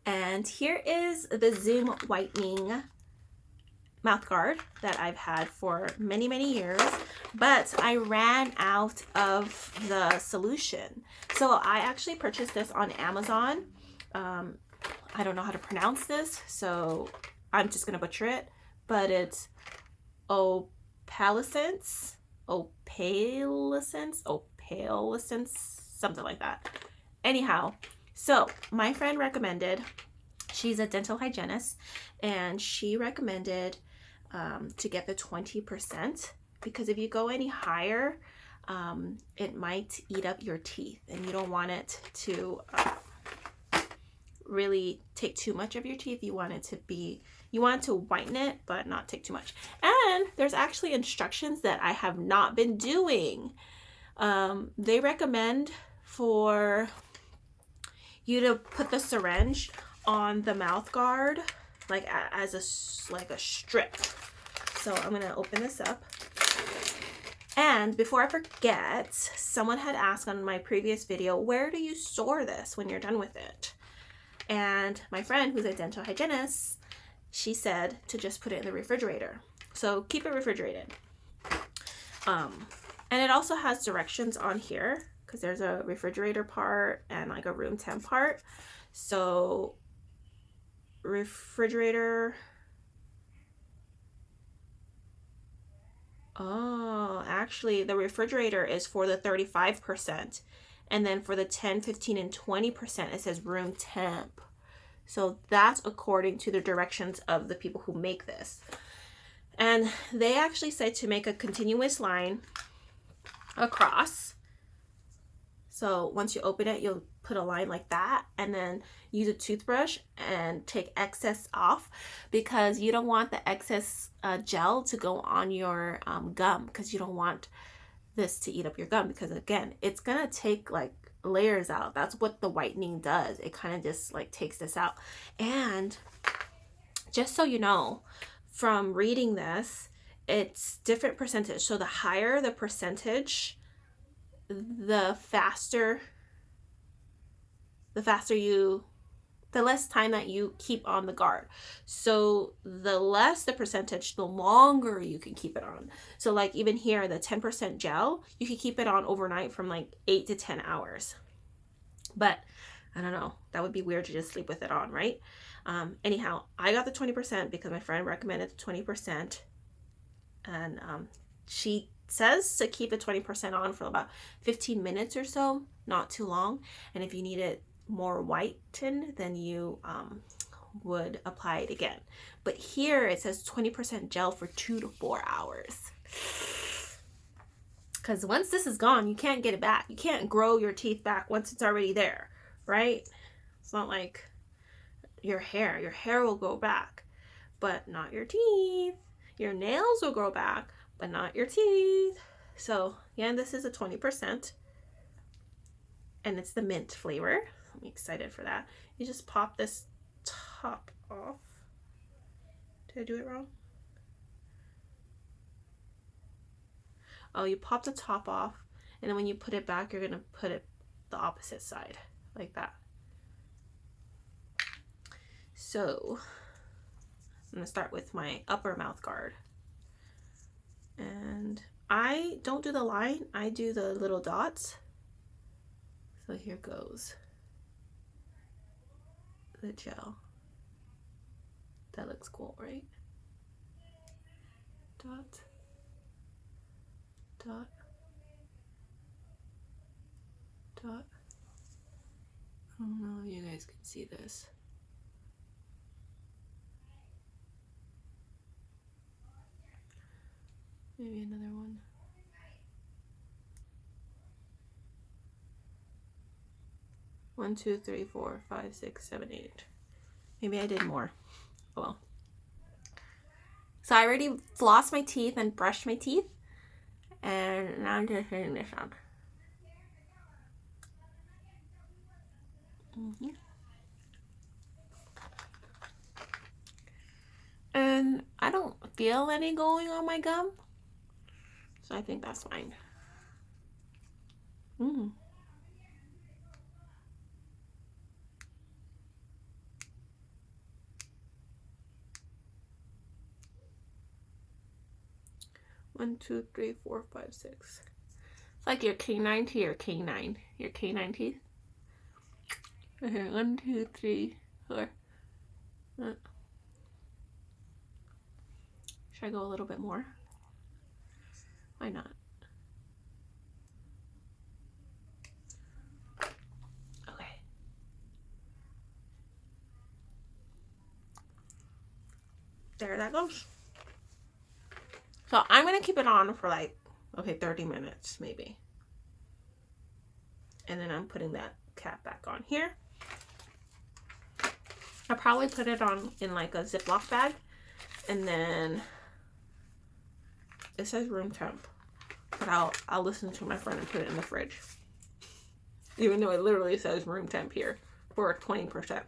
And here is the Zoom whitening mouth guard that I've had for many, many years, but I ran out of the solution. So I actually purchased this on Amazon. I don't know how to pronounce this, so I'm just going to butcher it, but it's opalescence, something like that. Anyhow, so my friend recommended, she's a dental hygienist, and she recommended to get the 20%, because if you go any higher, it might eat up your teeth, and you don't want it to really take too much of your teeth. You want it to whiten it, but not take too much. And there's actually instructions that I have not been doing. They recommend for you to put the syringe on the mouth guard, like as a strip. So I'm gonna open this up. And before I forget, someone had asked on my previous video, where do you store this when you're done with it? And my friend, who's a dental hygienist, she said to just put it in the refrigerator. So keep it refrigerated. And it also has directions on here, because there's a refrigerator part and like a room temp part. So refrigerator. Oh, actually the refrigerator is for the 35%. And then for the 10, 15, and 20%, it says room temp. So that's according to the directions of the people who make this. And they actually said to make a continuous line across. So once you open it, you'll put a line like that, and then use a toothbrush and take excess off, because you don't want the excess gel to go on your gum, because you don't want this to eat up your gum, because again, it's gonna take like layers out. That's what the whitening does. It kind of just like takes this out. And just so you know, from reading this, it's different percentage. So the higher the percentage, the less time that you keep on the guard. So the less the percentage, the longer you can keep it on. So like even here, the 10% gel, you can keep it on overnight from like 8 to 10 hours. But I don't know, that would be weird to just sleep with it on, right? Anyhow, I got the 20% because my friend recommended the 20%. And she says to keep the 20% on for about 15 minutes or so, not too long. And if you need it more whitened, then you would apply it again. But here it says 20% gel for 2 to 4 hours. Because once this is gone, you can't get it back. You can't grow your teeth back once it's already there, right? It's not like your hair. Your hair will grow back, but not your teeth. Your nails will grow back, but not your teeth. So yeah, this is a 20%. And it's the mint flavor. I'm excited for that. You just pop this top off. Did I do it wrong? Oh, you pop the top off, and then when you put it back, you're gonna put it the opposite side, like that. So I'm gonna start with my upper mouth guard. And I don't do the line, I do the little dots. So here goes the gel. That looks cool, right? Dot, dot, dot. I don't know if you guys can see this. Maybe another one. One, two, three, four, five, six, seven, 8. Maybe I did more. Oh well. So I already flossed my teeth and brushed my teeth, and now I'm just putting this on. And I don't feel any going on my gum, so I think that's fine. 1, 2, 3, 4, 5, 6. It's like your canine to your canine. Your canine teeth. Okay, 1, 2, 3, 4. Should I go a little bit more? Why not? Okay. There that goes. So I'm going to keep it on for like, okay, 30 minutes maybe. And then I'm putting that cap back on here. I'll probably put it on in like a Ziploc bag. And then it says room temp. But I'll listen to my friend and put it in the fridge. Even though it literally says room temp here for 20%.